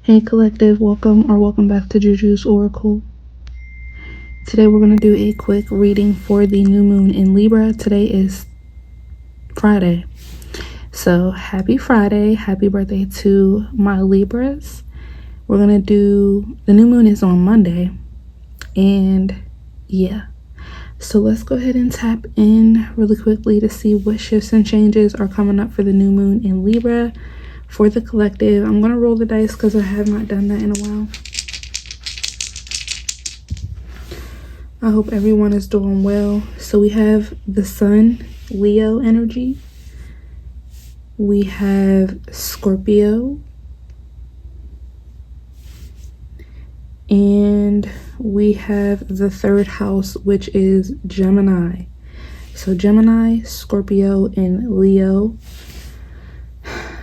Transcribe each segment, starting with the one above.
Hey collective, welcome back to Juju's Oracle. Today we're going to do a quick reading for the new moon in Libra. Today is Friday. So happy Friday, happy birthday to my Libras. We're going to do, the new moon is on Monday. And yeah, so let's go ahead and tap in really quickly to see what shifts and changes are coming up for the new moon in Libra. For the collective, I'm going to roll the dice because I have not done that in a while. I hope everyone is doing well. So we have the Sun, Leo energy. We have Scorpio. And we have the third house, which is Gemini. So Gemini, Scorpio, and Leo.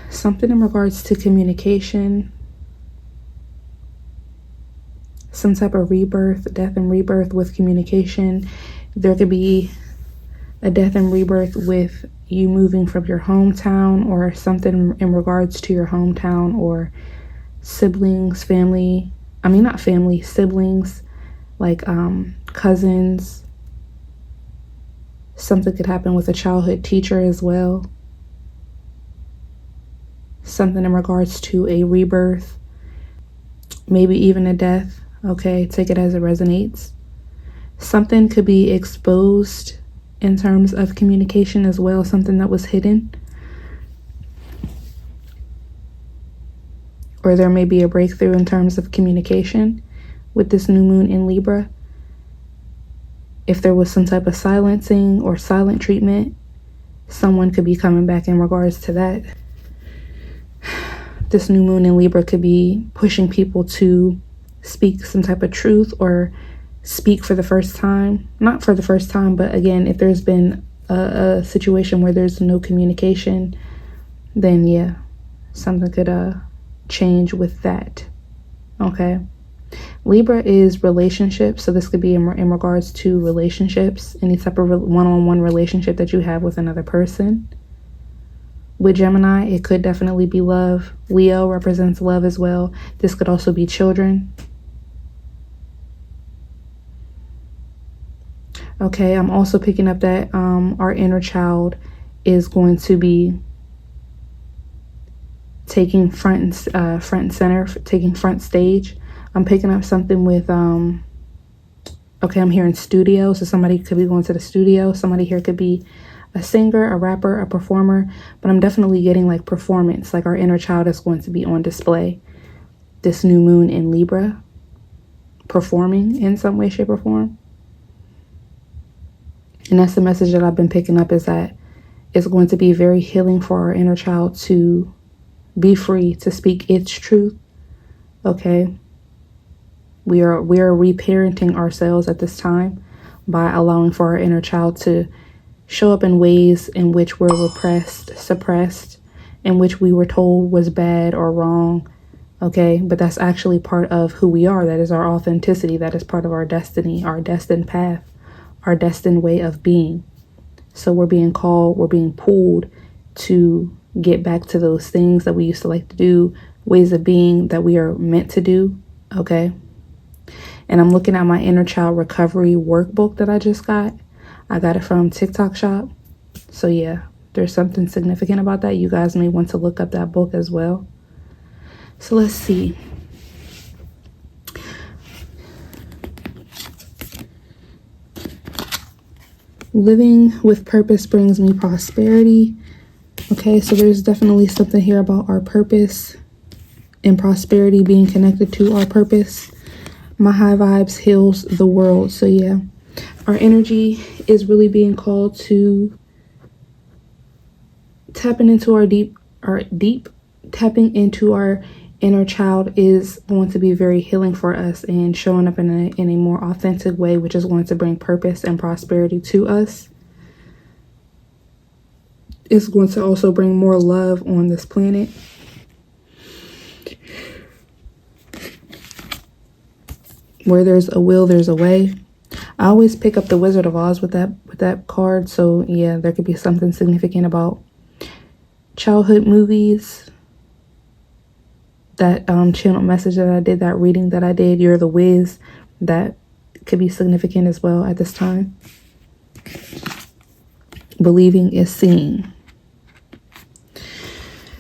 Something in regards to communication, some type of rebirth, death and rebirth with communication. There could be a death and rebirth with you moving from your hometown, or something in regards to your hometown, or siblings, family. I mean, not family, siblings, like cousins. Something could happen with a childhood teacher as well. Something in regards to a rebirth, maybe even a death. Okay, take it as it resonates. Something could be exposed in terms of communication as well, something that was hidden. Or there may be a breakthrough in terms of communication with this new moon in Libra. If there was some type of silencing or silent treatment, someone could be coming back in regards to that. This new moon in Libra could be pushing people to speak some type of truth, or speak for the first time. Not for the first time, but again, if there's been a situation where there's no communication, then yeah, something could change with that. Okay. Libra is relationships, so this could be in regards to relationships, any type of one-on-one relationship that you have with another person. With Gemini, it could definitely be love. Leo represents love as well. This could also be children. Okay, I'm also picking up that our inner child is going to be taking front and center, taking front stage. I'm picking up something with, okay, I'm hearing studio. So somebody could be going to the studio. Somebody here could be a singer, a rapper, a performer, but I'm definitely getting like performance, like our inner child is going to be on display. This new moon in Libra, performing in some way, shape, or form. And that's the message that I've been picking up, is that it's going to be very healing for our inner child to be free to speak its truth. Okay. We are reparenting ourselves at this time by allowing for our inner child to show up in ways in which we're repressed, suppressed, in which we were told was bad or wrong. Okay, but that's actually part of who we are. That is our authenticity. That is part of our destiny, our destined path, our destined way of being. So we're being called, we're being pulled to get back to those things that we used to like to do, ways of being that we are meant to do. Okay. And I'm looking at my inner child recovery workbook that I just got. I got it from TikTok shop. So yeah, there's something significant about that. You guys may want to look up that book as well. So let's see. Living with purpose brings me prosperity. Okay, so there's definitely something here about our purpose and prosperity being connected to our purpose. My high vibes heals the world. So yeah, our energy is really being called to tapping into our deep, tapping into our inner child is going to be very healing for us, and showing up in a more authentic way, which is going to bring purpose and prosperity to us. It's going to also bring more love on this planet. Where there's a will, there's a way. I always pick up the Wizard of Oz with that card. So yeah, there could be something significant about childhood movies, that channel message that I did, that reading that I did, you're the whiz, that could be significant as well at this time. Believing is seeing.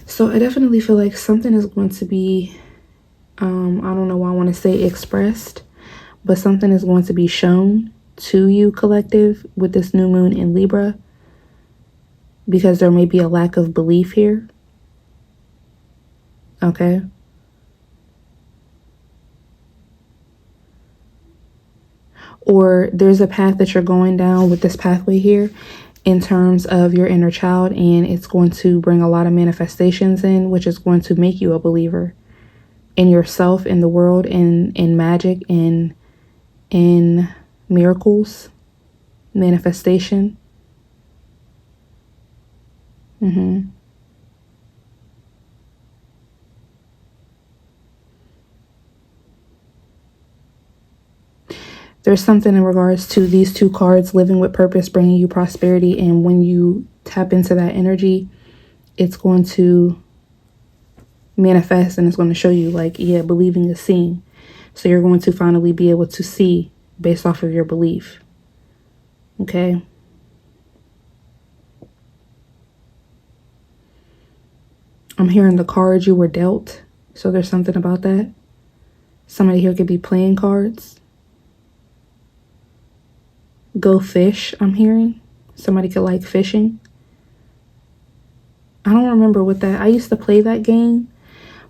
So I definitely feel like something is going to be, I don't know why I want to say expressed, but something is going to be shown to you, collective, with this new moon in Libra, because there may be a lack of belief here. Okay. Or there's a path that you're going down with this pathway here in terms of your inner child, and it's going to bring a lot of manifestations in, which is going to make you a believer in yourself, in the world, in magic, in miracles, manifestation. There's something in regards to these two cards, living with purpose, bringing you prosperity. And when you tap into that energy, it's going to manifest, and it's going to show you, like, yeah, believing is seeing. So you're going to finally be able to see based off of your belief. Okay. I'm hearing the cards you were dealt. So there's something about that. Somebody here could be playing cards. Go fish, I'm hearing. Somebody could like fishing. I don't remember what that, I used to play that game,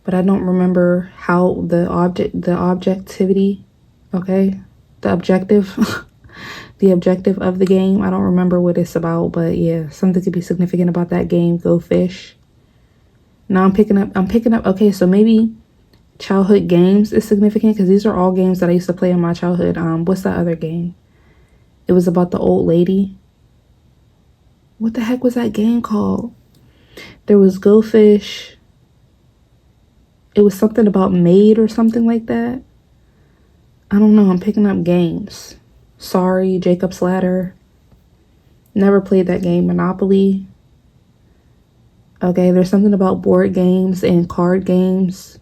but I don't remember how the objectivity, okay, the objective, the objective of the game. I don't remember what it's about, but yeah, something could be significant about that game. Go fish. Now I'm picking up, okay, so maybe childhood games is significant, because these are all games that I used to play in my childhood. What's that other game? It was about the old lady. What the heck was that game called? There was Go Fish. It was something about maid or something like that. I don't know. I'm picking up games. Sorry, Jacob's Ladder. Never played that game. Monopoly. Okay, there's something about board games and card games.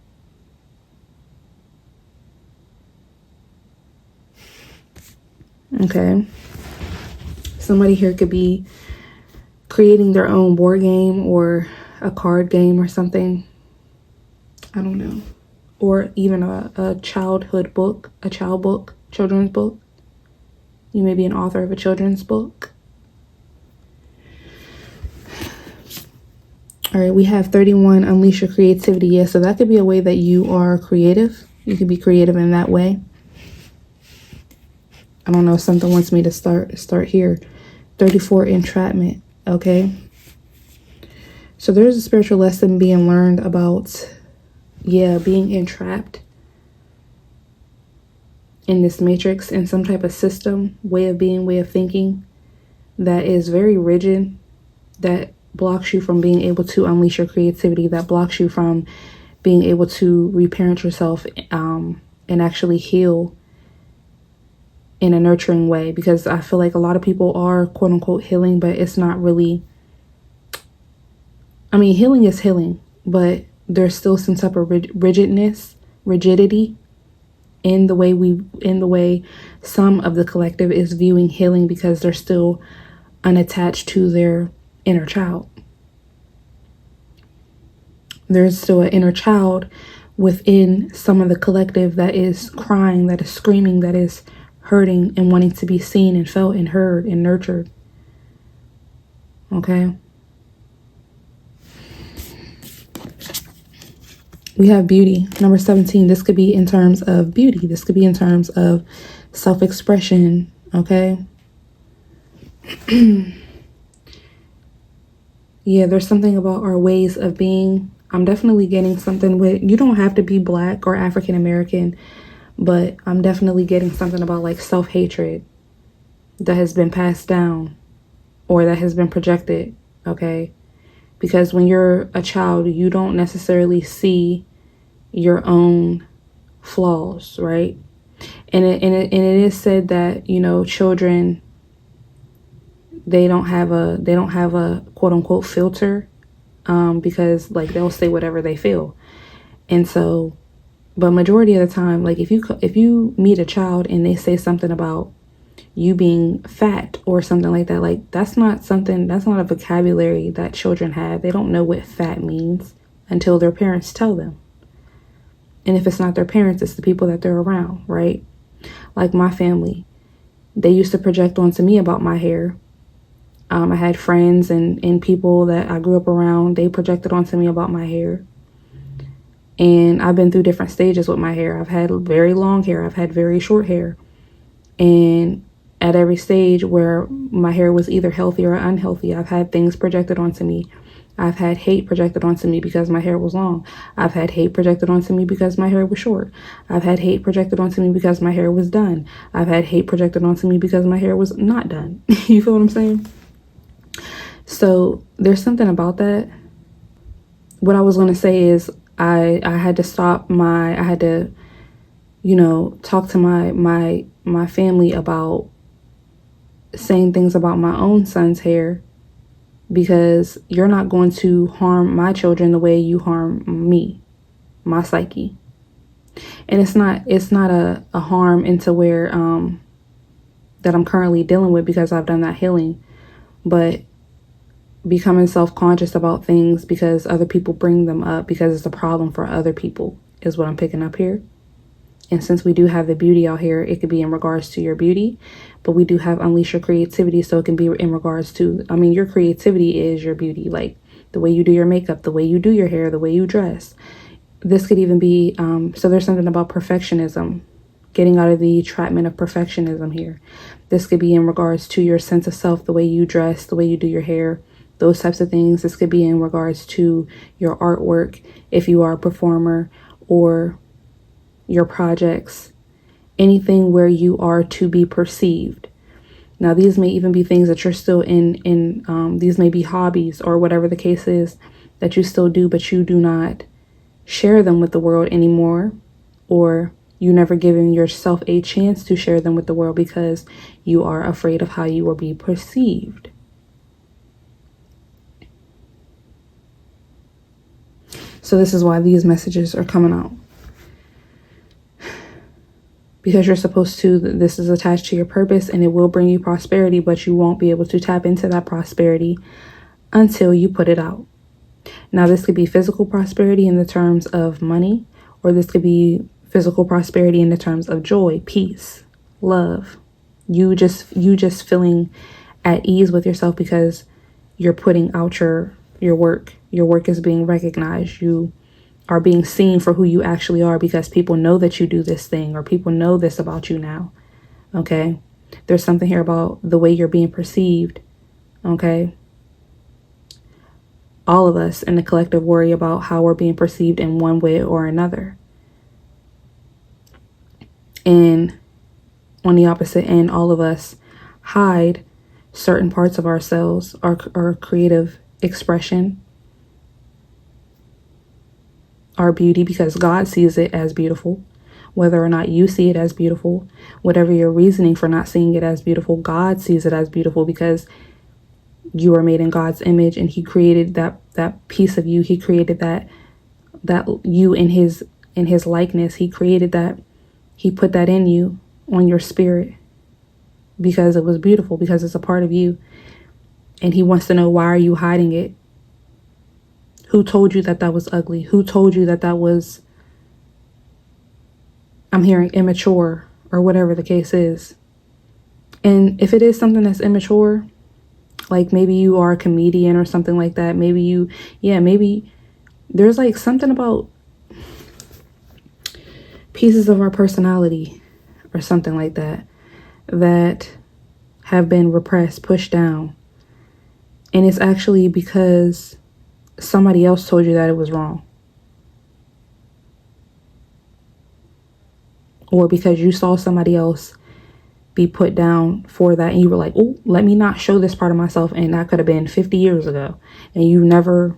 Okay. Somebody here could be creating their own board game or a card game or something. I don't know. Or even a childhood book, children's book. You may be an author of a children's book. All right, we have 31, unleash your creativity. Yeah, so that could be a way that you are creative. You can be creative in that way. I don't know, something wants me to start here. 34, entrapment. Okay. So there's a spiritual lesson being learned about, yeah, being entrapped in this matrix, in some type of system, way of being, way of thinking that is very rigid, that blocks you from being able to unleash your creativity, that blocks you from being able to reparent yourself and actually heal in a nurturing way. Because I feel like a lot of people are quote unquote healing, but it's not really, I mean, healing is healing, but there's still some type of rigidity in the way some of the collective is viewing healing, because they're still unattached to their inner child. There's still an inner child within some of the collective that is crying, that is screaming, that is hurting and wanting to be seen and felt and heard and nurtured. Okay. We have beauty. Number 17. This could be in terms of beauty. This could be in terms of self-expression. Okay. Yeah, there's something about our ways of being. I'm definitely getting something with, you don't have to be Black or African American, but I'm definitely getting something about like self-hatred that has been passed down or that has been projected. Okay. Because when you're a child, you don't necessarily see your own flaws, right? And it is said that, you know, children, they don't have a quote unquote filter, because like they'll say whatever they feel. And so, but majority of the time, like if you meet a child and they say something about you being fat or something like that, like that's not a vocabulary that children have. They don't know what fat means until their parents tell them. And if it's not their parents, it's the people that they're around, right? Like my family, they used to project onto me about my hair. I had friends and people that I grew up around, they projected onto me about my hair. And I've been through different stages with my hair. I've had very long hair. I've had very short hair. And at every stage where my hair was either healthy or unhealthy, I've had things projected onto me. I've had hate projected onto me because my hair was long. I've had hate projected onto me because my hair was short. I've had hate projected onto me because my hair was done. I've had hate projected onto me because my hair was not done. You feel what I'm saying? So there's something about that. What I was going to say is I had to stop I had to, talk to my family about saying things about my own son's hair, because you're not going to harm my children the way you harm me, my psyche. And it's not a harm into where that I'm currently dealing with, because I've done that healing, but becoming self-conscious about things because other people bring them up because it's a problem for other people is what I'm picking up here. And since we do have the beauty out here, it could be in regards to your beauty, but we do have unleash your creativity. So it can be in regards to, your creativity is your beauty, like the way you do your makeup, the way you do your hair, the way you dress. This could even be, so there's something about perfectionism, getting out of the entrapment of perfectionism here. This could be in regards to your sense of self, the way you dress, the way you do your hair, those types of things. This could be in regards to your artwork, if you are a performer, or your projects, anything where you are to be perceived. Now, these may even be things that you're still in these may be hobbies or whatever the case is that you still do, but you do not share them with the world anymore, or you never given yourself a chance to share them with the world because you are afraid of how you will be perceived. So this is why these messages are coming out. Because you're supposed to, this is attached to your purpose and it will bring you prosperity, but you won't be able to tap into that prosperity until you put it out. Now, this could be physical prosperity in the terms of money, or this could be physical prosperity in the terms of joy, peace, love. You just feeling at ease with yourself because you're putting out your work. Your work is being recognized. You are being seen for who you actually are because people know that you do this thing, or people know this about you now. Okay. There's something here about the way you're being perceived. Okay. All of us in the collective worry about how we're being perceived in one way or another. And on the opposite end, all of us hide certain parts of ourselves, our creative expression, our beauty, because God sees it as beautiful. Whether or not you see it as beautiful, whatever your reasoning for not seeing it as beautiful, God sees it as beautiful because you are made in God's image, and he created that piece of you. He created that you in his likeness. He created that. He put that in you, on your spirit, because it was beautiful, because it's a part of you. And he wants to know, why are you hiding it? Who told you that was ugly? Who told you that was, I'm hearing, immature, or whatever the case is? And if it is something that's immature, like maybe you are a comedian or something like that, maybe there's like something about pieces of our personality or something like that have been repressed, pushed down. And it's actually because somebody else told you that it was wrong. Or because you saw somebody else be put down for that, and you were like, oh, let me not show this part of myself. And that could have been 50 years ago. And you've never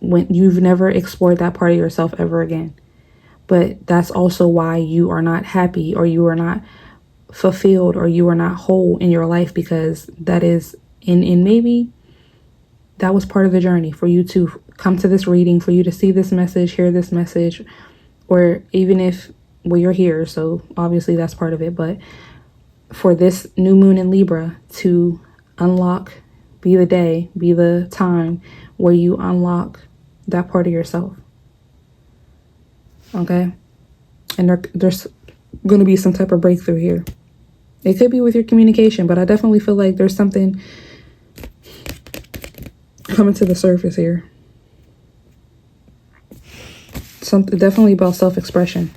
explored that part of yourself ever again. But that's also why you are not happy, or you are not fulfilled, or you are not whole in your life, because that is in maybe That was part of the journey for you to come to this reading, for you to see this message, hear this message, or even if, well, you're here, so obviously that's part of it. But for this new moon in Libra to unlock, be the day, be the time where you unlock that part of yourself. Okay? And there's going to be some type of breakthrough here. It could be with your communication, but I definitely feel like there's something coming to the surface here. Something definitely about self-expression.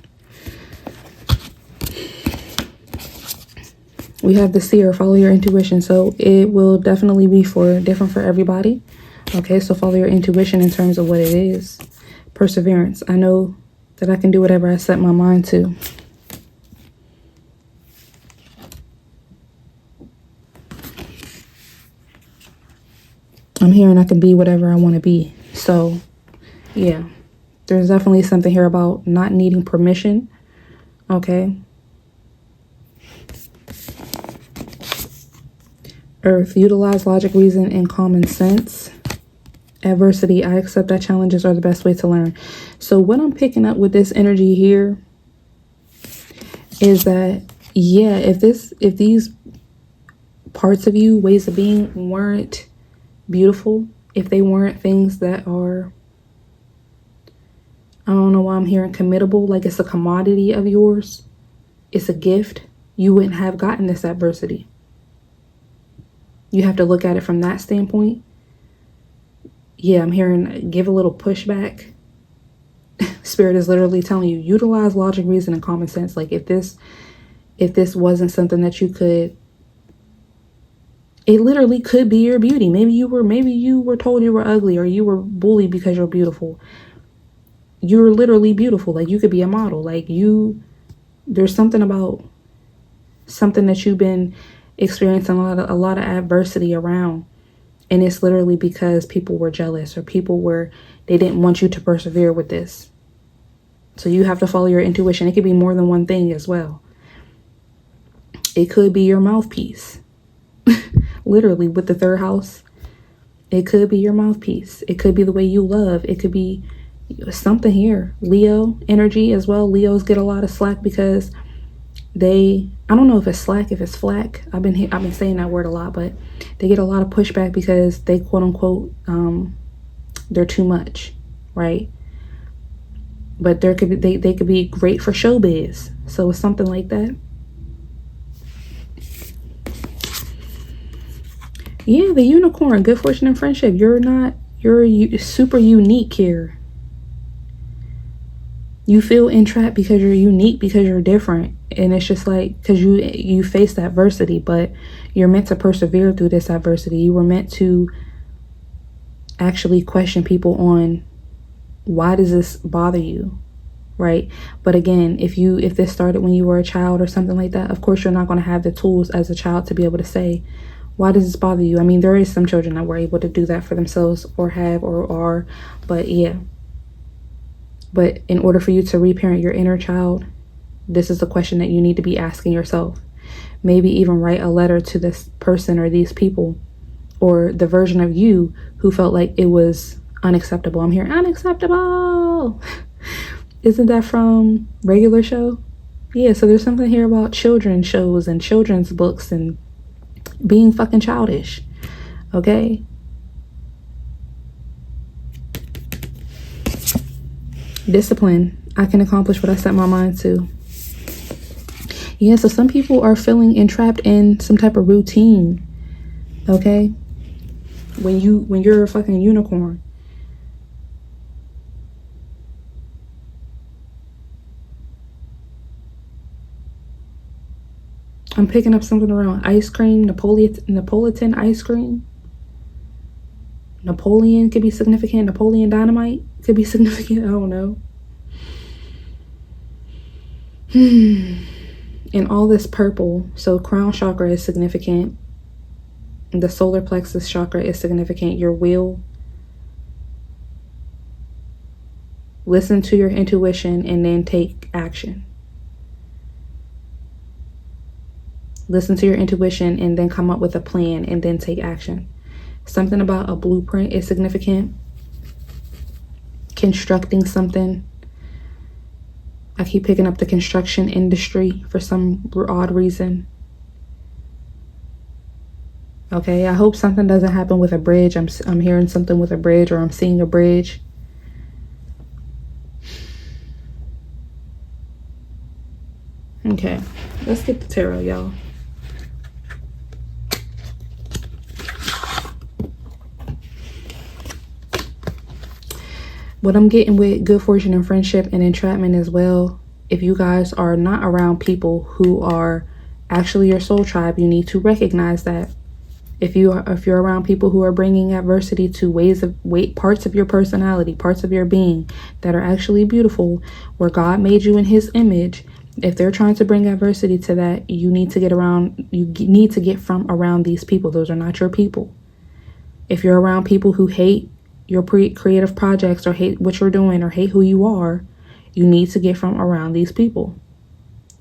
We have the seer, follow your intuition. So it will definitely be different for everybody. Okay, so follow your intuition in terms of what it is. Perseverance. I know that I can do whatever I set my mind to. I'm here and I can be whatever I want to be. So, yeah. There's definitely something here about not needing permission. Okay. Earth, utilize logic, reason, and common sense. Adversity, I accept that challenges are the best way to learn. So what I'm picking up with this energy here is that, yeah, if these parts of you, ways of being, weren't beautiful, if they weren't things that are, I don't know why I'm hearing committable, like it's a commodity of yours, it's a gift, you wouldn't have gotten this adversity. You have to look at it from that standpoint. Yeah, I'm hearing give a little pushback. Spirit is literally telling you, utilize logic, reason, and common sense. Like if this wasn't something that you could, it literally could be your beauty. Maybe you were told you were ugly, or you were bullied because you're beautiful. You're literally beautiful. Like you could be a model. Like there's something about something that you've been experiencing a lot of adversity around. And it's literally because people were jealous, or they didn't want you to persevere with this. So you have to follow your intuition. It could be more than one thing as well. It could be your mouthpiece. Literally with the third house. It could be your mouthpiece. It could be the way you love. It could be something here. Leo energy as well. Leos get a lot of slack because I don't know if it's slack, if it's flack. I've been saying that word a lot, but they get a lot of pushback because they quote unquote, they're too much, right? But they could be great for showbiz. So it's something like that. Yeah, the unicorn, good fortune and friendship. You're super unique here. You feel entrapped because you're unique, because you're different. And it's just like, because you faced adversity, but you're meant to persevere through this adversity. You were meant to actually question people on, why does this bother you, right? But again, if this started when you were a child or something like that, of course you're not going to have the tools as a child to be able to say, why does this bother you? I mean, there is some children that were able to do that for themselves, or have, or are, but yeah. But in order for you to reparent your inner child, this is the question that you need to be asking yourself. Maybe even write a letter to this person or these people, or the version of you who felt like it was unacceptable. I'm hearing unacceptable. Isn't that from Regular Show? Yeah, so there's something here about children's shows and children's books and being fucking childish. Okay? Discipline. I can accomplish what I set my mind to. Yeah, so some people are feeling entrapped in some type of routine. Okay? When you're a fucking unicorn. I'm picking up something around ice cream, Napolitan ice cream. Napoleon could be significant. Napoleon Dynamite could be significant. I don't know. And all this purple. So crown chakra is significant. The solar plexus chakra is significant. Your will. Listen to your intuition and then take action. Listen to your intuition and then come up with a plan and then take action. Something about a blueprint is significant. Constructing something. I keep picking up the construction industry for some odd reason. Okay, I hope something doesn't happen with a bridge. I'm hearing something with a bridge, or I'm seeing a bridge. Okay, let's get the tarot, y'all. What I'm getting with good fortune and friendship and entrapment as well, if you guys are not around people who are actually your soul tribe, you need to recognize that. If you're around people who are bringing adversity to parts of your personality, parts of your being that are actually beautiful, where God made you in his image, if they're trying to bring adversity to that, you need to get from around these people. Those are not your people. If you're around people who hate your creative projects, or hate what you're doing, or hate who you are, you need to get from around these people.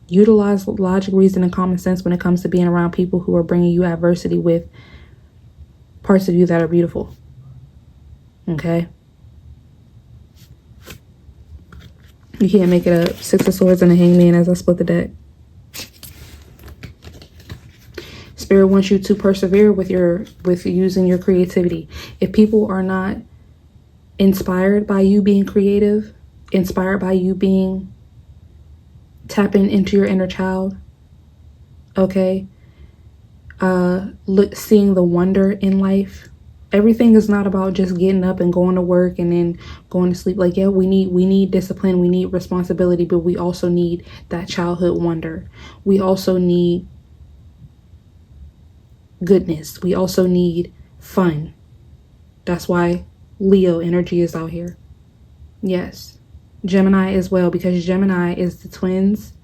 Utilize logic, reason, and common sense when it comes to being around people who are bringing you adversity with parts of you that are beautiful. Okay? You can't make it up. Six of Swords and a Hangman as I split the deck. Spirit wants you to persevere with using your creativity. If people are not inspired by you being creative, inspired by you being tapping into your inner child, okay, seeing the wonder in life. Everything is not about just getting up and going to work and then going to sleep. Like, yeah, we need discipline, we need responsibility, but we also need that childhood wonder. We also need goodness. We also need fun. That's why Leo energy is out here. Yes. Gemini as well, because Gemini is the twins.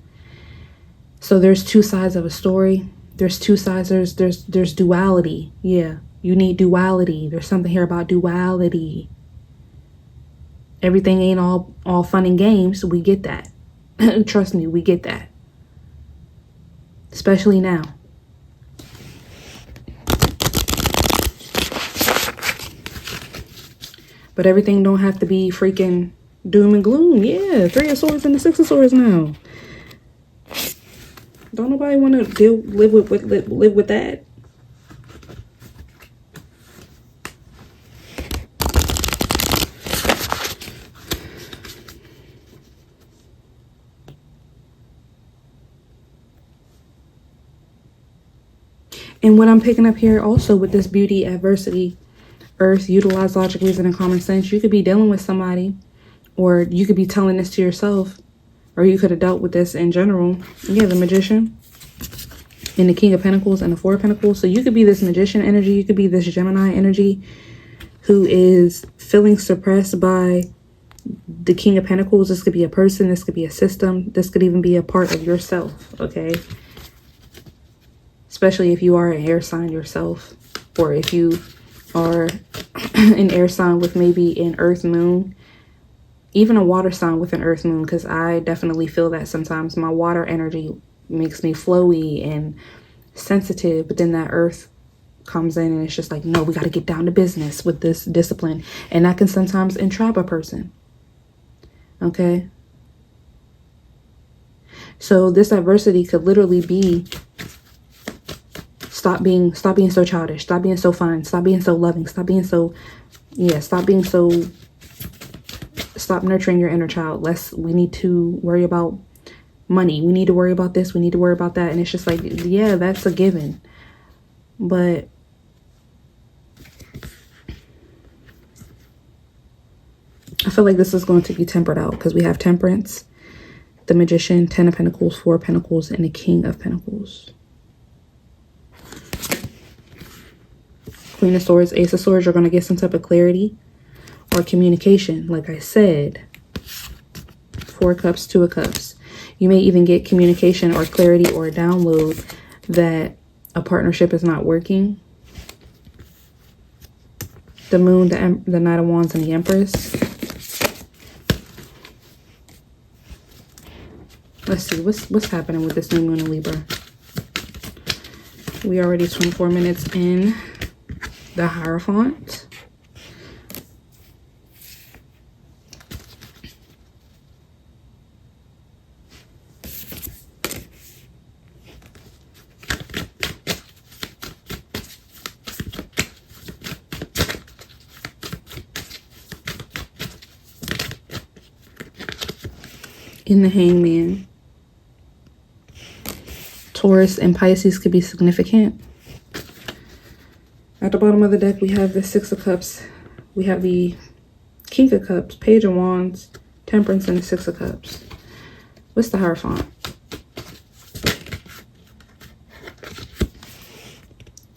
So there's two sides of a story. There's two sides. There's duality. Yeah. You need duality. There's something here about duality. Everything ain't all fun and games. We get that. Trust me, we get that. Especially now. But everything don't have to be freaking doom and gloom. Yeah, Three of Swords and the Six of Swords now. Don't nobody want to live with that. And what I'm picking up here also with this beauty, adversity, Earth, utilize logic, reason, and common sense. You could be dealing with somebody, or you could be telling this to yourself, or you could have dealt with this in general. Yeah, the Magician and the King of Pentacles and the Four of Pentacles. So you could be this Magician energy. You could be this Gemini energy who is feeling suppressed by the King of Pentacles. This could be a person. This could be a system. This could even be a part of yourself. Okay. Especially if you are an air sign yourself, or if you are an air sign with maybe an earth moon, even a water sign with an earth moon, because I definitely feel that sometimes my water energy makes me flowy and sensitive, but then that earth comes in and it's just like, no, we got to get down to business with this discipline, and that can sometimes entrap a person. Okay, so this adversity could literally be stop being so childish, stop being so fun, stop being so loving, stop nurturing your inner child. We need to worry about money, we need to worry about this, we need to worry about that. And it's just like, yeah, that's a given, but I feel like this is going to be tempered out, because we have Temperance, the Magician, Ten of Pentacles, Four of Pentacles, and the King of Pentacles. Queen of Swords, Ace of Swords, you're going to get some type of clarity or communication. Like I said, Four of Cups, Two of Cups. You may even get communication or clarity or a download that a partnership is not working. The Moon, the Knight of Wands, and the Empress. Let's see, what's happening with this new moon in Libra? We already 24 minutes in. the Hierophant. In the Hangman. Taurus and Pisces could be significant. At the bottom of the deck, we have the Six of Cups. We have the King of Cups, Page of Wands, Temperance, and the Six of Cups. What's the Hierophant?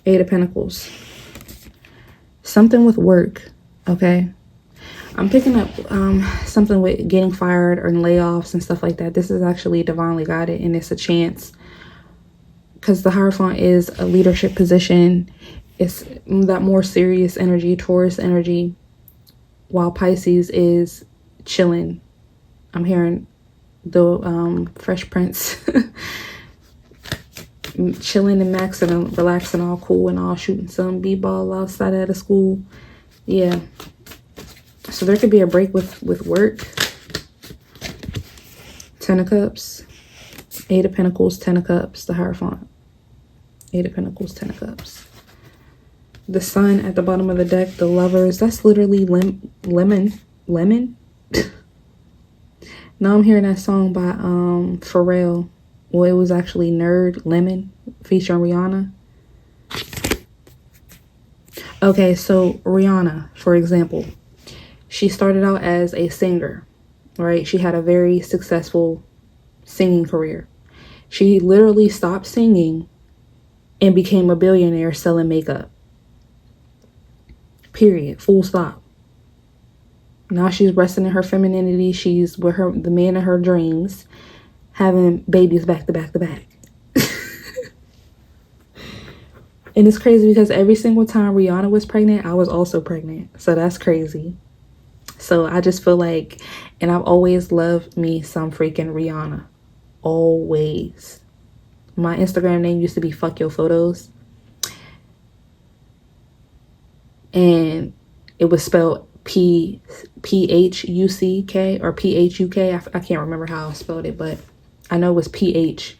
Eight of Pentacles. Something with work, okay? I'm picking up something with getting fired or layoffs and stuff like that. This is actually divinely guided, and it's a chance. Because the Hierophant is a leadership position. It's that more serious energy, Taurus energy. While Pisces is chilling. I'm hearing the Fresh Prince. Chilling and maxing and relaxing, all cool and all, shooting some b-ball outside of the school. Yeah. So there could be a break with work. Ten of Cups. Eight of Pentacles, Ten of Cups, the Hierophant. Eight of Pentacles, Ten of Cups. The Sun at the bottom of the deck, the Lovers. That's literally lemon. Now I'm hearing that song by Pharrell. Well, it was actually Nerd Lemon featuring Rihanna. Okay, so Rihanna, for example, she started out as a singer, right? She had a very successful singing career. She literally stopped singing and became a billionaire selling makeup. Period. Full stop. Now she's resting in her femininity. She's with the man of her dreams, having babies back to back to back. And it's crazy because every single time Rihanna was pregnant, I was also pregnant. So that's crazy. So I just feel like, and I've always loved me some freaking Rihanna. Always. My Instagram name used to be Fuck Your Photos. And it was spelled P-H-U-C-K or P-H-U-K. I can't remember how I spelled it, but I know it was P-H.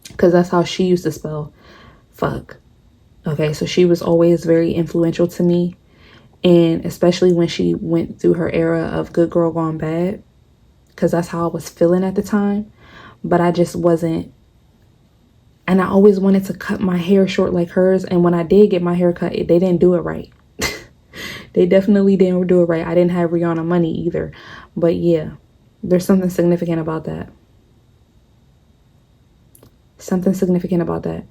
Because that's how she used to spell fuck. Okay, so she was always very influential to me. And especially when she went through her era of good girl gone bad. Because that's how I was feeling at the time. But I just wasn't. And I always wanted to cut my hair short like hers. And when I did get my hair cut, they didn't do it right. They definitely didn't do it right. I didn't have Rihanna money either. But yeah, there's something significant about that. Something significant about that.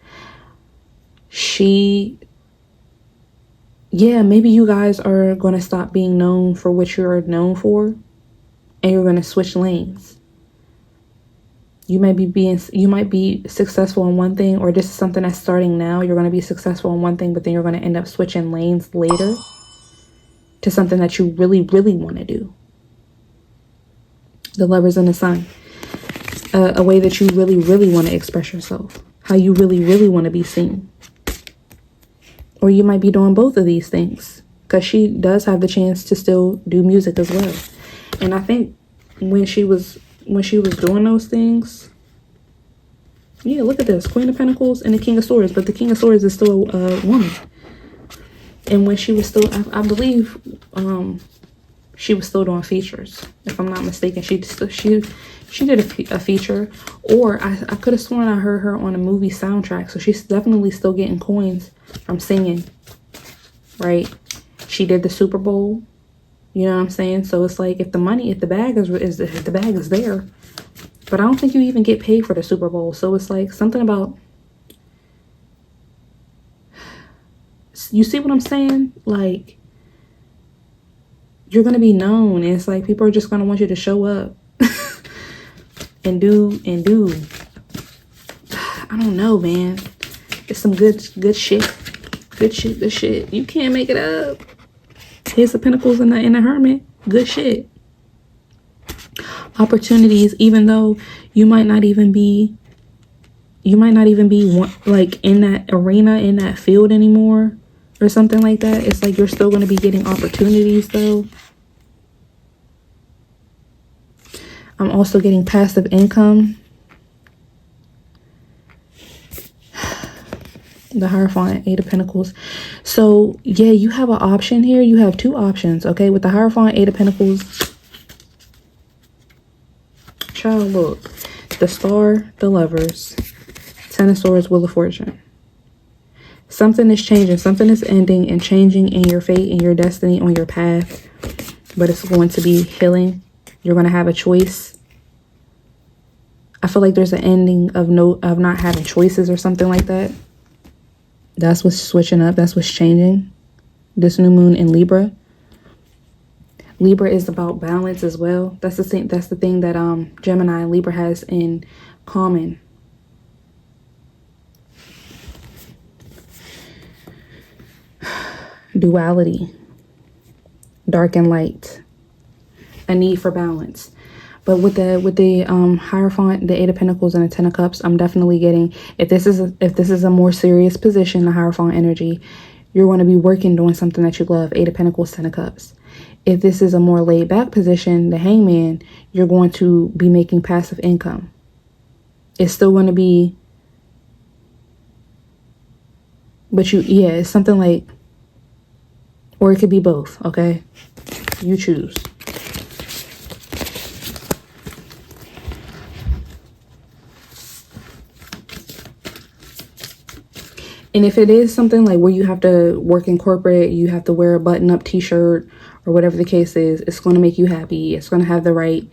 Yeah, maybe you guys are going to stop being known for what you're known for. And you're going to switch lanes. You might be successful in one thing, or this is something that's starting now. You're going to be successful in one thing, but then you're going to end up switching lanes later to something that you really, really want to do. The Lovers and the Sun. A way that you really, really want to express yourself. How you really, really want to be seen. Or you might be doing both of these things. Because she does have the chance to still do music as well. And I think when she was doing those things, yeah, look at this, Queen of Pentacles and the King of Swords, but the King of Swords is still a woman. And when she was still, I believe, she was still doing features, if I'm not mistaken. She did a feature, or I could have sworn I heard her on a movie soundtrack. So she's definitely still getting coins from singing, right? She did the Super Bowl. You know what I'm saying? So it's like, if the bag is there, but I don't think you even get paid for the Super Bowl. So it's like something about, you see what I'm saying? Like, you're going to be known. And it's like, people are just going to want you to show up and do. I don't know, man. It's some good shit. Good shit. You can't make it up. Here's the Pentacles and the Hermit. Good shit. Opportunities, even though you might not even be like in that arena, in that field anymore. or something like that. It's like you're still going to be getting opportunities though. I'm also getting passive income. The Hierophant, Eight of Pentacles. So yeah, you have an option here. You have two options, okay? With the Hierophant, Eight of Pentacles. Child, look. The Star, the Lovers. Ten of Swords, Wheel of Fortune. Something is changing. Something is ending and changing in your fate, in your destiny, on your path. But it's going to be healing. You're going to have a choice. I feel like there's an ending of not having choices or something like that. That's what's switching up. That's what's changing. This new moon in Libra. Libra is about balance as well. That's the thing that Gemini and Libra has in common. Duality. Dark and light. A need for balance. But with the Hierophant, the Eight of Pentacles, and the Ten of Cups, I'm definitely getting, if this is a more serious position, the Hierophant energy, you're going to be working doing something that you love. Eight of Pentacles, Ten of Cups. If this is a more laid back position, the Hangman, you're going to be making passive income. It's still going to be, but it's something like, or it could be both. Okay, you choose. And if it is something like where you have to work in corporate, you have to wear a button-up t-shirt or whatever the case is, it's going to make you happy. It's going to have the right,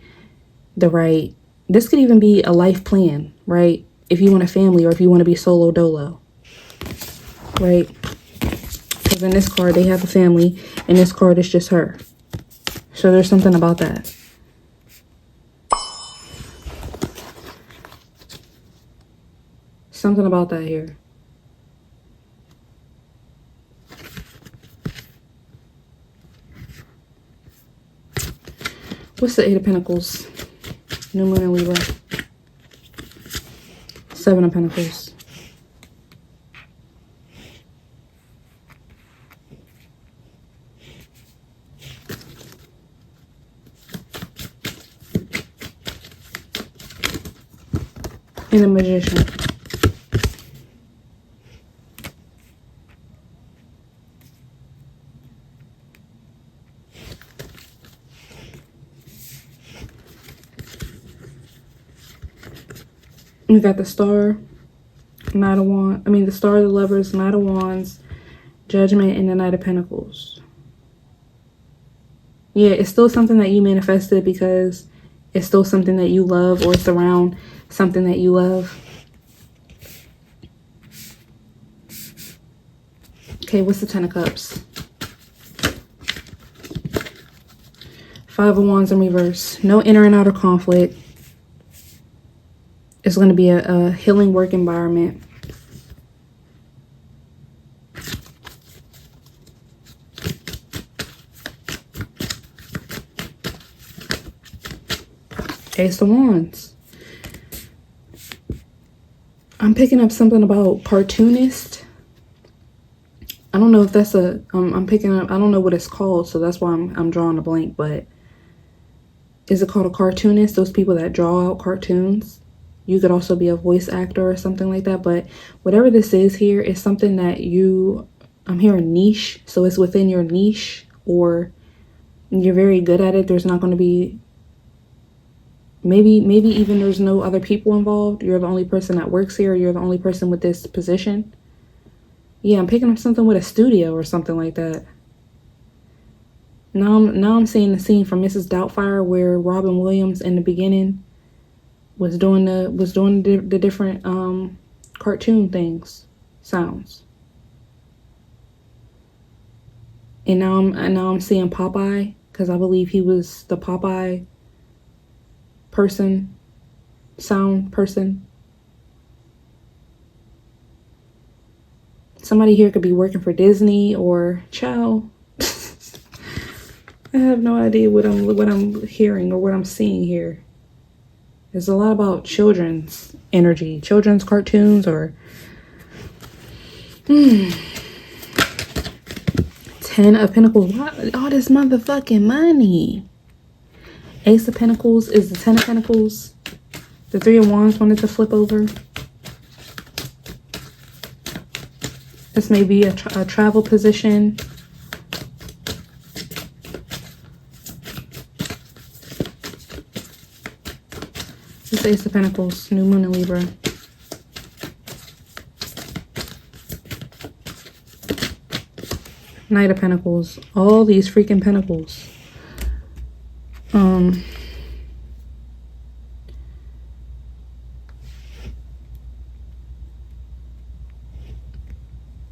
this could even be a life plan, right? If you want a family or if you want to be solo dolo, right? Because in this card, they have a family. In this card, it's just her. So there's something about that. Something about that here. What's the Eight of Pentacles? New moon in Libra. Seven of Pentacles. And a Magician. We got the Star, Knight of Wands. I mean, the Star of the Lovers, Knight of Wands, Judgment, and the Knight of Pentacles. Yeah, it's still something that you manifested because it's still something that you love, or it's around something that you love. Okay, what's the Ten of Cups? Five of Wands in reverse. No inner and outer conflict. It's going to be a healing work environment. Ace of Wands. I'm picking up something about cartoonist. I don't know if that's a, I'm picking up, I don't know what it's called, so that's why I'm drawing a blank, but is it called a cartoonist? Those people that draw out cartoons. You could also be a voice actor or something like that. But whatever this is here is something that I'm hearing niche. So it's within your niche, or you're very good at it. There's not going to be, maybe even there's no other people involved. You're the only person that works here. You're the only person with this position. Yeah, I'm picking up something with a studio or something like that. Now I'm seeing the scene from Mrs. Doubtfire where Robin Williams in the beginning was doing the different cartoon sounds. And now I'm seeing Popeye, because I believe he was the Popeye sound person. Somebody here could be working for Disney or Chow. I have no idea what I'm hearing or what I'm seeing here. There's a lot about children's energy, children's cartoons, or Ten of Pentacles. Why all this motherfucking money? Ace of Pentacles is the Ten of Pentacles. The Three of Wands wanted to flip over. This may be a travel position. This Ace of Pentacles, New Moon in Libra. Knight of Pentacles. All these freaking Pentacles.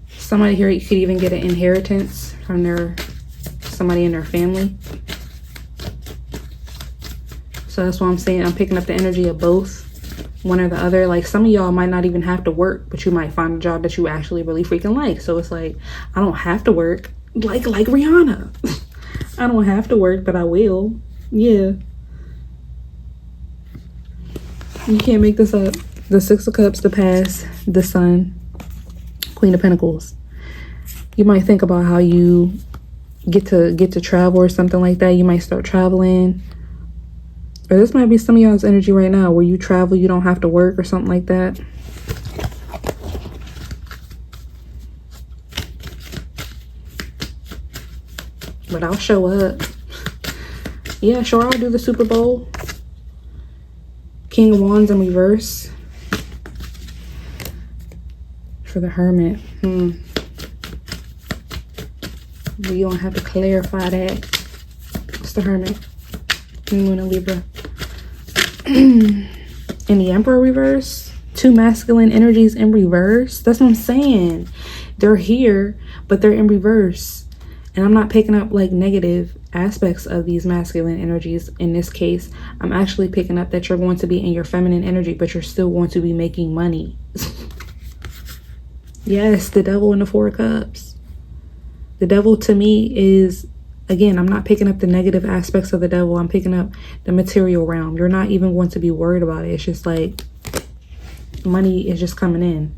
Somebody here could even get an inheritance from somebody in their family. So that's why I'm saying I'm picking up the energy of both, one or the other. Like some of y'all might not even have to work, but you might find a job that you actually really freaking like. So it's like, I don't have to work, like Rihanna. I don't have to work, but I will. Yeah. You can't make this up. The Six of Cups, the Past, the Sun, Queen of Pentacles. You might think about how you get to travel or something like that. You might start traveling. Or this might be some of y'all's energy right now where you travel, you don't have to work or something like that. But I'll show up. Yeah, sure, I'll do the Super Bowl. King of Wands in reverse. For the Hermit. But you don't have to clarify that. It's the Hermit. Moon in Libra. In the Emperor reverse. Two masculine energies in reverse. That's what I'm saying. They're here, but they're in reverse. And I'm not picking up like negative aspects of these masculine energies. In this case, I'm actually picking up that you're going to be in your feminine energy, but you're still going to be making money. Yes, the Devil and the Four of Cups. The Devil to me is, again, I'm not picking up the negative aspects of the Devil. I'm picking up the material realm. You're not even going to be worried about it. It's just like money is just coming in.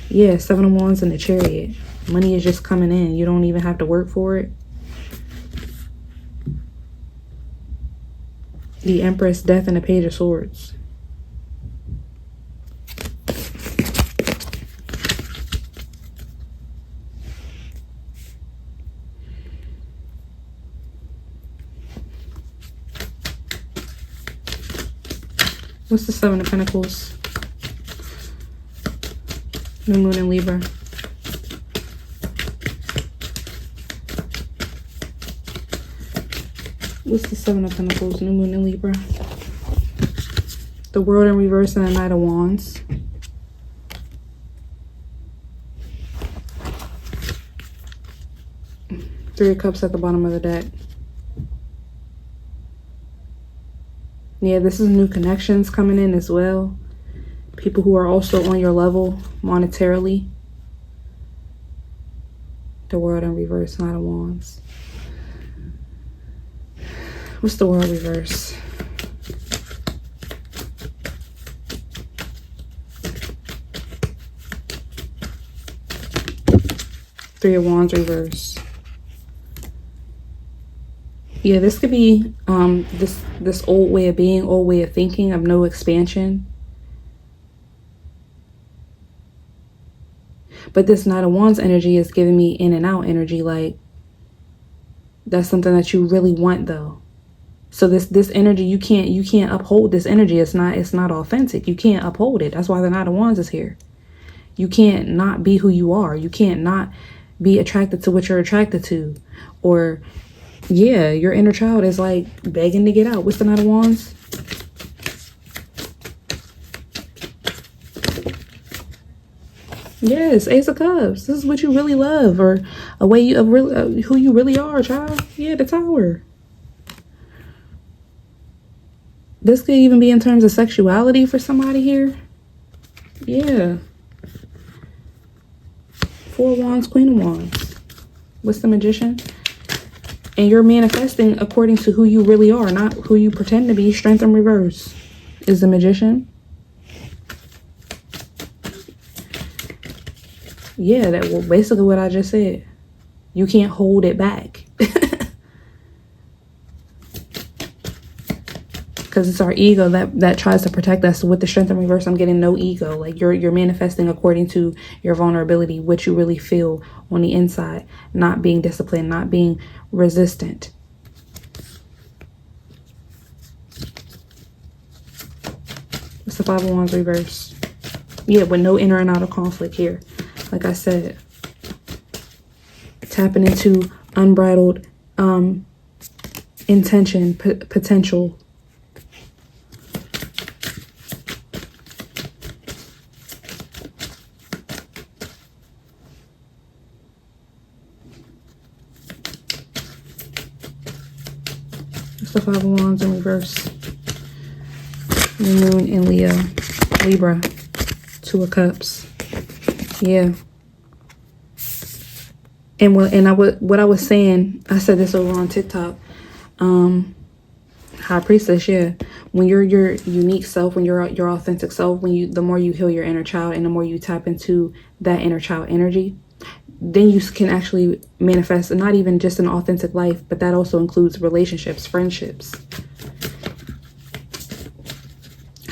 Yeah, Seven of Wands and the Chariot. Money is just coming in. You don't even have to work for it. The Empress, Death, and the Page of Swords. What's the Seven of Pentacles? New Moon in Libra. What's the Seven of Pentacles? New Moon in Libra. The World in reverse and the Knight of Wands. Three of Cups at the bottom of the deck. Yeah, this is new connections coming in as well. People who are also on your level monetarily. The World in reverse, Knight of Wands. What's the World reverse? Three of Wands reverse. Yeah, this could be this old way of being, old way of thinking, of no expansion. But this Knight of Wands energy is giving me in and out energy, like that's something that you really want though. So this energy, you can't uphold this energy. It's not authentic. You can't uphold it. That's why the Knight of Wands is here. You can't not be who you are. You can't not be attracted to what you're attracted to. Or yeah, your inner child is like begging to get out. What's the Knight of Wands? Yes, Ace of Cups. This is what you really love, or a way you who you really are, child. Yeah, the Tower. This could even be in terms of sexuality for somebody here. Yeah. Four of Wands, Queen of Wands. What's the Magician? And you're manifesting according to who you really are, not who you pretend to be. Strength in reverse is the Magician. Yeah, that was basically what I just said. You can't hold it back. Because it's our ego that tries to protect us. With the Strength in reverse, I'm getting no ego. Like you're manifesting according to your vulnerability, what you really feel on the inside, not being disciplined, not being resistant. It's the Five of Wands reverse. Yeah, with no inner and outer conflict here. Like I said, tapping into unbridled intention, potential. The Five of Wands in reverse. New Moon in Libra. Two of Cups. Yeah. And what I was saying, I said this over on TikTok. High Priestess, yeah. When you're your unique self, when you're your authentic self, the more you heal your inner child and the more you tap into that inner child energy, then you can actually manifest not even just an authentic life, but that also includes relationships, friendships.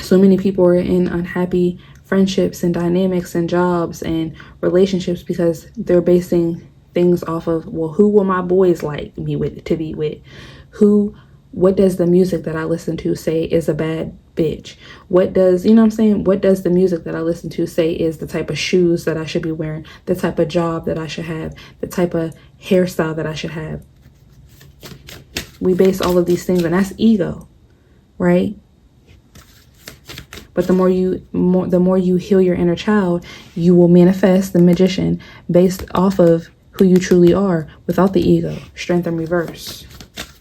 So many people are in unhappy friendships and dynamics and jobs and relationships because they're basing things off of, well, who will my boys like me to be with? What does the music that I listen to say is a bad bitch? What does, you know what I'm saying? What does the music that I listen to say is the type of shoes that I should be wearing, the type of job that I should have, the type of hairstyle that I should have? We base all of these things, and that's ego, right? But the more you heal your inner child, you will manifest the Magician based off of who you truly are without the ego. Strength in reverse.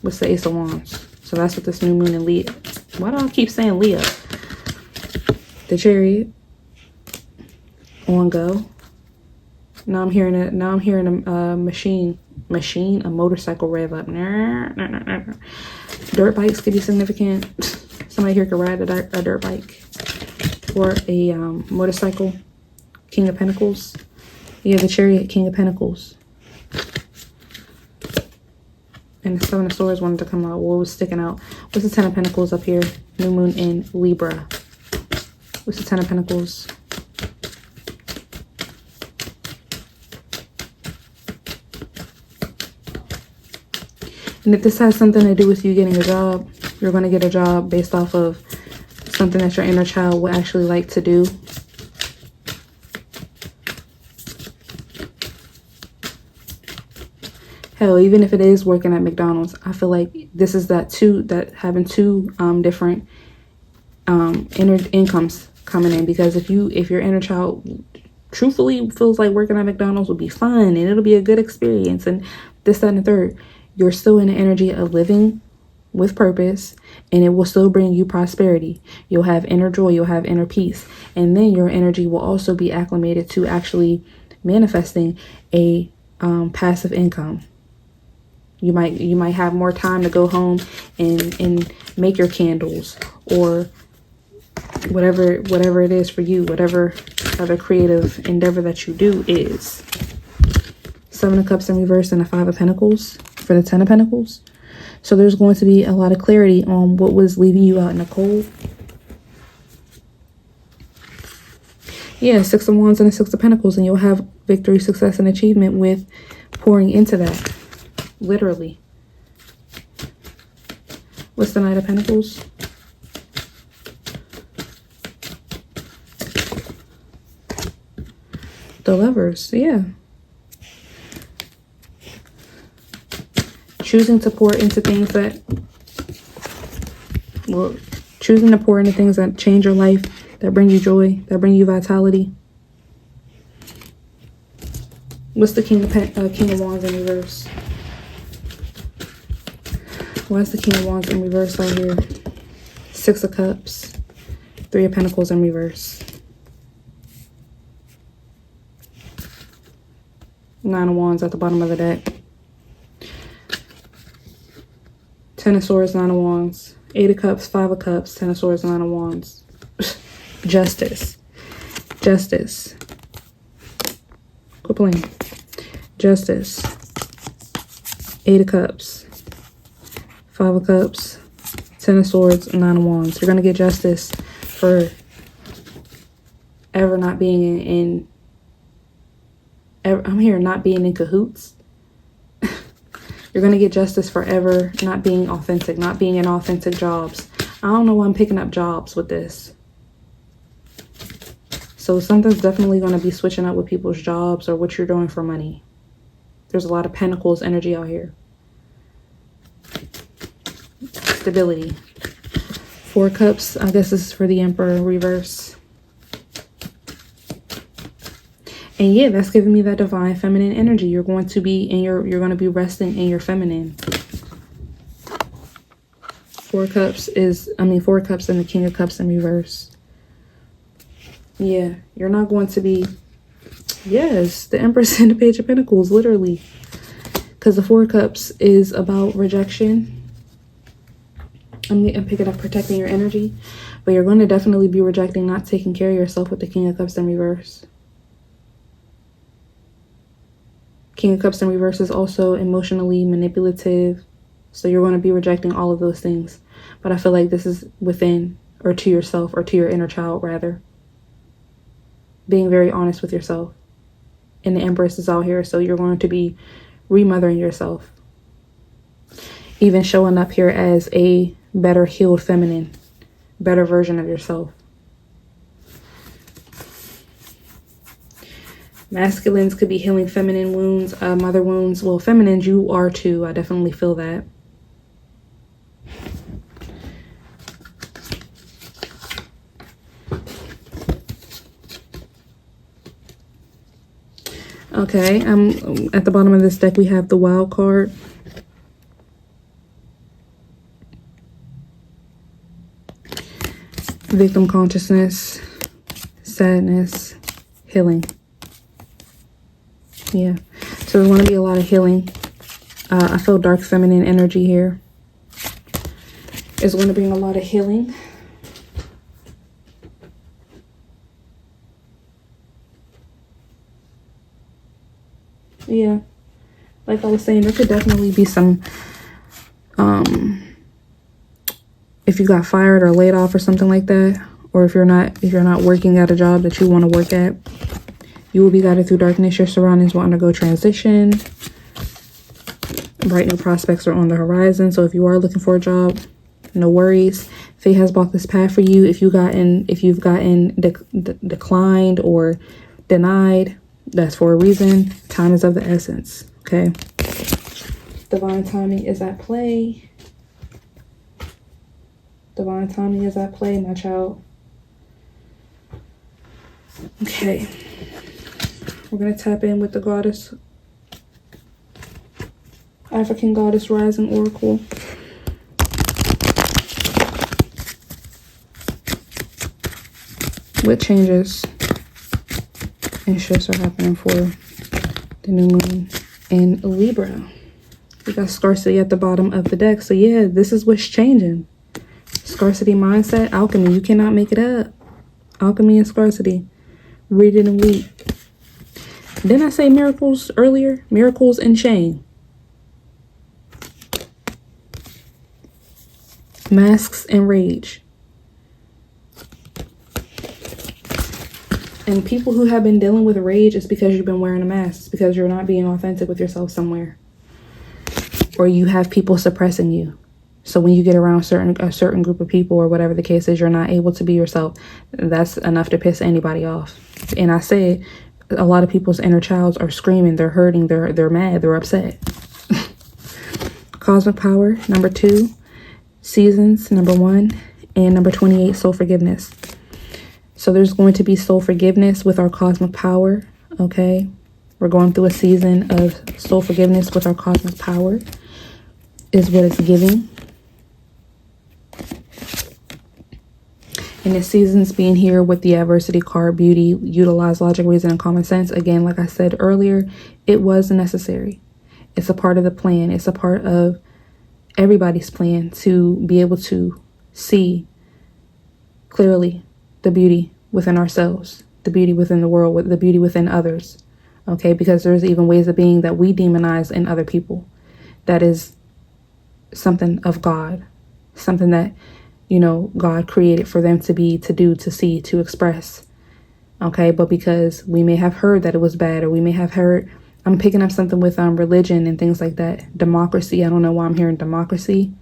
What's the Ace of Wands? So that's what this new moon in Leo. Why do I keep saying Leo? The Chariot. On go. Now I'm hearing a machine, a motorcycle rev up. Dirt bikes could be significant. Somebody here could ride a dirt bike or a motorcycle. King of Pentacles. Yeah, the Chariot, King of Pentacles. And the Seven of Swords wanted to come out. What was sticking out? What's the Ten of Pentacles up here? New moon in Libra. What's the Ten of Pentacles? And if this has something to do with you getting a job, you're going to get a job based off of something that your inner child would actually like to do. Hell, even if it is working at McDonald's, I feel like this is that having two different inner incomes coming in. Because if your inner child truthfully feels like working at McDonald's will be fun and it'll be a good experience and this, that, and the third, you're still in the energy of living with purpose, and it will still bring you prosperity. You'll have inner joy, you'll have inner peace, and then your energy will also be acclimated to actually manifesting a passive income. You might have more time to go home and make your candles or whatever it is for you, whatever other creative endeavor that you do is. Seven of Cups in reverse and a Five of Pentacles for the Ten of Pentacles. So there's going to be a lot of clarity on what was leaving you out in the cold. Yeah, Six of Wands and a Six of Pentacles, and you'll have victory, success, and achievement with pouring into that. Literally. What's the Knight of Pentacles? The Lovers, yeah. Choosing to pour into things that, well, choosing to pour into things that change your life, that bring you joy, that bring you vitality. What's the King of Wands in reverse? Why is the King of Wands in reverse out here? Six of Cups, Three of Pentacles in reverse. Nine of Wands at the bottom of the deck. Ten of Swords, Nine of Wands. Eight of Cups, Five of Cups, Ten of Swords, Nine of Wands. Justice. Justice. Quit playing. Justice. Eight of Cups, Five of Cups, Ten of Swords, Nine of Wands. You're going to get justice for ever not being in I'm here not being in cahoots. You're going to get justice for ever not being authentic, not being in authentic jobs. I don't know why I'm picking up jobs with this. So something's definitely going to be switching up with people's jobs or what you're doing for money. There's a lot of Pentacles energy out here. Stability. Four Cups. I guess this is for the Emperor reverse. And yeah, that's giving me that divine feminine energy. You're going to be in you're going to be resting in your feminine. Four Cups and the King of Cups in reverse. Yeah, you're not going to be, yes, the Empress and the Page of Pentacles, literally. Because the Four Cups is about rejection. I'm picking up protecting your energy. But you're going to definitely be rejecting not taking care of yourself with the King of Cups in reverse. King of Cups in reverse is also emotionally manipulative. So you're going to be rejecting all of those things. But I feel like this is within or to yourself or to your inner child, rather. Being very honest with yourself. And the Empress is out here. So you're going to be remothering yourself. Even showing up here as a better healed feminine. Better version of yourself. Masculines could be healing feminine wounds, mother wounds. Well, feminines, you are too. I definitely feel that. Okay, at the bottom of this deck, we have the Wild card. Victim consciousness, sadness, healing. Yeah, so there's going to be a lot of healing. I feel dark feminine energy here. It's going to bring a lot of healing. Yeah, like I was saying, there could definitely be some, if you got fired or laid off or something like that, or if you're not working at a job that you want to work at, you will be guided through darkness. Your surroundings will undergo transition. Bright new prospects are on the horizon. So if you are looking for a job, no worries. Fate has blocked this path for you. If you've gotten declined or denied, that's for a reason. Time is of the essence. Okay. Divine timing is at play. Divine timing is at play, my child. Okay. We're going to tap in with the goddess. African Goddess Rising Oracle. What changes and shifts are happening for the new moon in Libra? We got scarcity at the bottom of the deck. So yeah, this is what's changing. Scarcity mindset, alchemy. You cannot make it up. Alchemy and scarcity. Read it and weep. Didn't I say miracles earlier? Miracles and shame. Masks and rage. And people who have been dealing with rage, it's because you've been wearing a mask. It's because you're not being authentic with yourself somewhere. Or you have people suppressing you. So when you get around a certain group of people or whatever the case is, you're not able to be yourself. That's enough to piss anybody off. And I say, a lot of people's inner childs are screaming, they're hurting, they're mad, they're upset. Cosmic power, number 2. Seasons, number 1. And number 28, soul forgiveness. So there's going to be soul forgiveness with our cosmic power, okay? We're going through a season of soul forgiveness with our cosmic power is what it's giving. And the seasons being here with the adversity card, beauty, utilize logic, reason, and common sense. Again, like I said earlier, it was necessary. It's a part of the plan. It's a part of everybody's plan to be able to see clearly the beauty within ourselves, the beauty within the world, the beauty within others. Okay, because there's even ways of being that we demonize in other people. that is something of God, something that, you know, God created for them to be, to do, to see, to express. Okay, but because we may have heard that it was bad, or we may have heard, I'm picking up something with religion and things like that. Democracy. I don't know why I'm hearing democracy.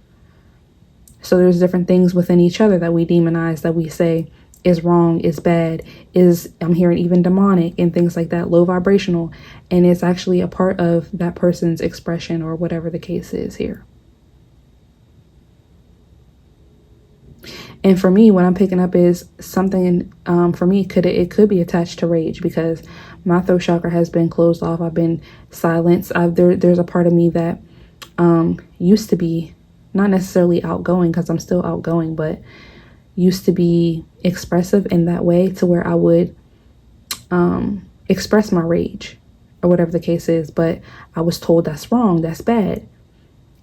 So there's different things within each other that we demonize, that we say is wrong, is bad, is, I'm hearing even demonic and things like that, low vibrational. And it's actually a part of that person's expression, or whatever the case is here. And for me, what I'm picking up is something, for me, it could be attached to rage, because my throat chakra has been closed off. I've been silenced. There's a part of me that used to be not necessarily outgoing, because I'm still outgoing, but used to be expressive in that way, to where I would express my rage, or whatever the case is. But I was told that's wrong, that's bad.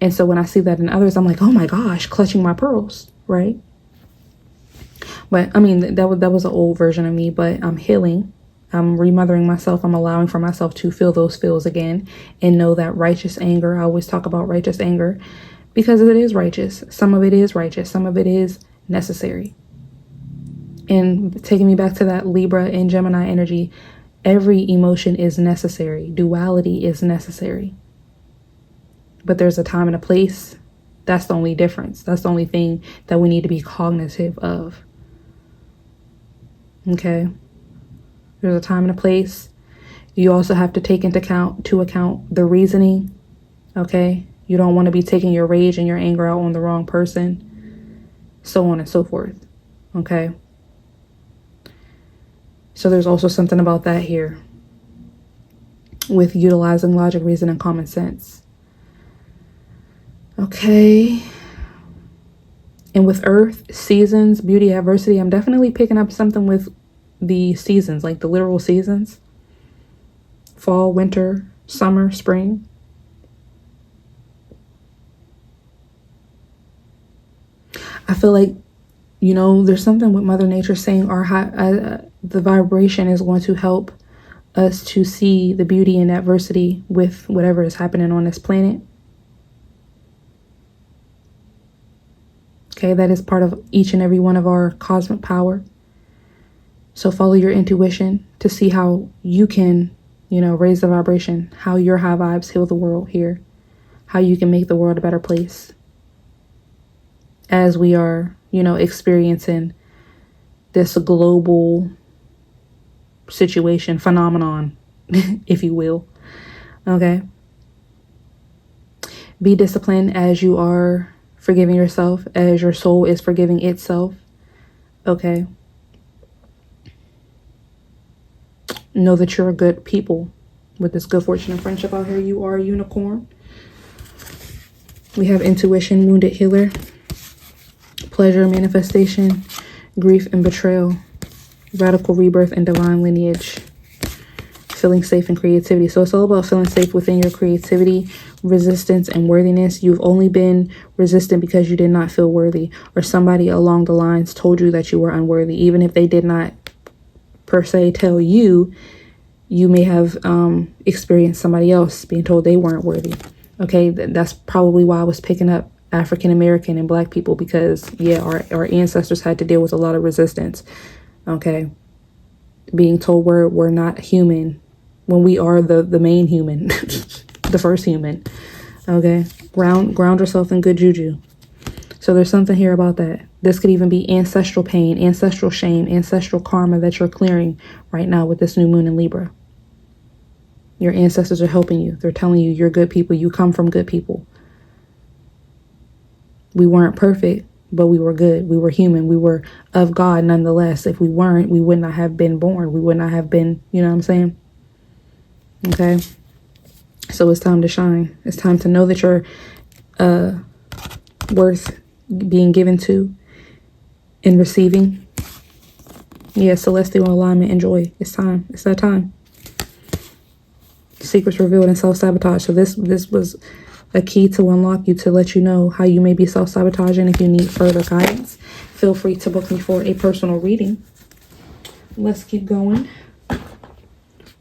And so when I see that in others, I'm like, oh my gosh, clutching my pearls, right? But I mean, that was an old version of me, but I'm healing. I'm remothering myself. I'm allowing for myself to feel those feels again, and know that righteous anger. I always talk about righteous anger, because it is righteous. Some of it is righteous. Some of it is necessary. And taking me back to that Libra and Gemini energy, every emotion is necessary. Duality is necessary. But there's a time and a place. That's the only difference. That's the only thing that we need to be cognitive of. Okay, there's a time and a place. You also have to take into account the reasoning. Okay, you don't want to be taking your rage and your anger out on the wrong person, so on and so forth. Okay, so there's also something about that here, with utilizing logic, reason, and common sense. Okay. And with earth, seasons, beauty, adversity, I'm definitely picking up something with the seasons, like the literal seasons. Fall, winter, summer, spring. I feel like, you know, there's something with Mother Nature saying the vibration is going to help us to see the beauty and adversity with whatever is happening on this planet. Okay, that is part of each and every one of our cosmic power. So follow your intuition to see how you can, you know, raise the vibration, how your high vibes heal the world here, how you can make the world a better place as we are, you know, experiencing this global situation, phenomenon, if you will. Okay. Be disciplined as you are forgiving yourself, as your soul is forgiving itself. Okay. Know that you're a good people. With this good fortune and friendship out here, you are a unicorn. We have intuition, wounded healer, pleasure, manifestation, grief and betrayal, radical rebirth, and divine lineage. Feeling safe and creativity. So it's all about feeling safe within your creativity, resistance, and worthiness. You've only been resistant because you did not feel worthy, or somebody along the lines told you that you were unworthy. Even if they did not per se tell you, you may have experienced somebody else being told they weren't worthy. Okay, that's probably why I was picking up African American and Black people, because yeah, our ancestors had to deal with a lot of resistance. Okay, being told we're not human when we are the main human, the first human. Okay, ground yourself in good juju. So there's something here about that. This could even be ancestral pain, ancestral shame, ancestral karma that you're clearing right now with this new moon in Libra. Your ancestors are helping you. They're telling you you're good people. You come from good people. We weren't perfect, but we were good. We were human. We were of God nonetheless. If we weren't, we would not have been born. We would not have been, you know what I'm saying? Okay. So it's time to shine. It's time to know that you're worth being given to and receiving. Yeah, celestial alignment and joy. It's time. It's that time. Secrets revealed and self-sabotage. So this was a key to unlock you, to let you know how you may be self-sabotaging. If you need further guidance, feel free to book me for a personal reading. Let's keep going.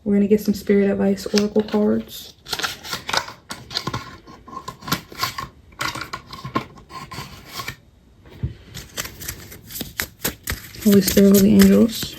We're going to get some spirit advice oracle cards. Holy Spirit, Holy Angels.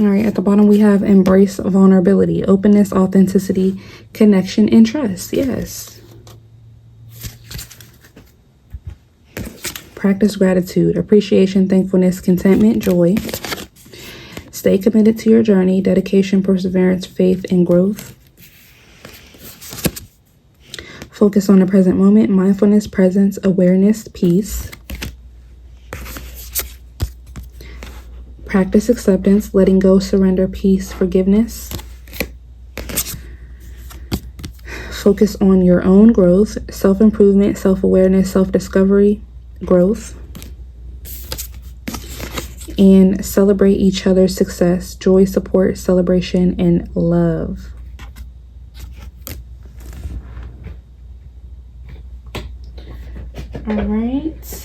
All right, at the bottom we have embrace vulnerability, openness, authenticity, connection, and trust. Yes. Practice gratitude, appreciation, thankfulness, contentment, joy. Stay committed to your journey, dedication, perseverance, faith, and growth. Focus on the present moment, mindfulness, presence, awareness, peace. Practice acceptance, letting go, surrender, peace, forgiveness. Focus on your own growth, self-improvement, self-awareness, self-discovery, growth. And celebrate each other's success, joy, support, celebration, and love. All right.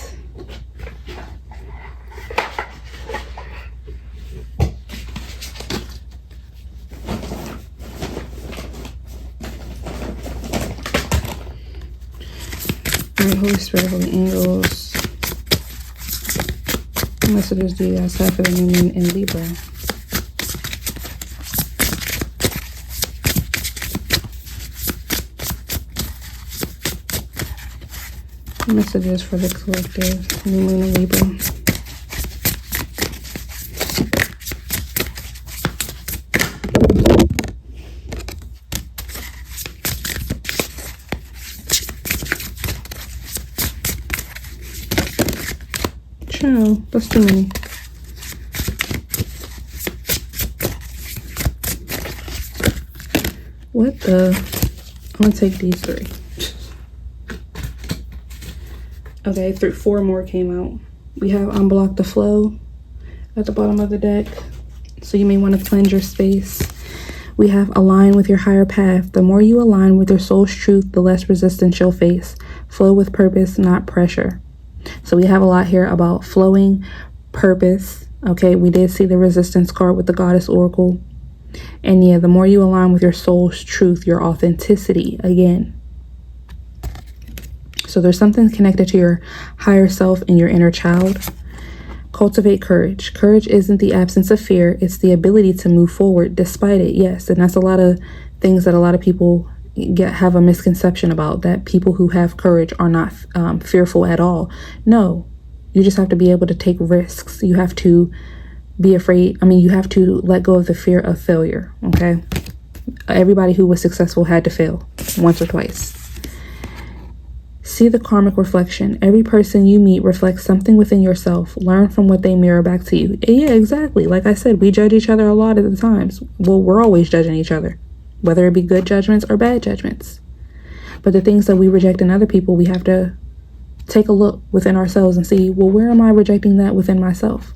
Holy Spirit, Holy Angels, what messages do you guys have for the new moon in Libra? Messages for the collective, new moon in Libra. Oh, that's too many. What the? I'm gonna take these 3. Okay, 4 more came out. We have unblock the flow at the bottom of the deck. So you may want to cleanse your space. We have align with your higher path. The more you align with your soul's truth, the less resistance you'll face. Flow with purpose, not pressure. So we have a lot here about flowing, purpose. Okay, we did see the resistance card with the goddess oracle. And yeah, the more you align with your soul's truth, your authenticity, again. So there's something connected to your higher self and your inner child. Cultivate courage. Courage isn't the absence of fear. It's the ability to move forward despite it. Yes, and that's a lot of things that a lot of people have a misconception about, that people who have courage are not fearful at all. No, you just have to be able to take risks. You have to be afraid. I mean, you have to let go of the fear of failure. Okay, everybody who was successful had to fail once or twice. See the karmic reflection. Every person you meet reflects something within yourself. Learn from what they mirror back to you. Yeah, exactly. Like I said, we judge each other a lot of the times. Well, we're always judging each other, whether it be good judgments or bad judgments. But the things that we reject in other people, we have to take a look within ourselves and see, well, where am I rejecting that within myself?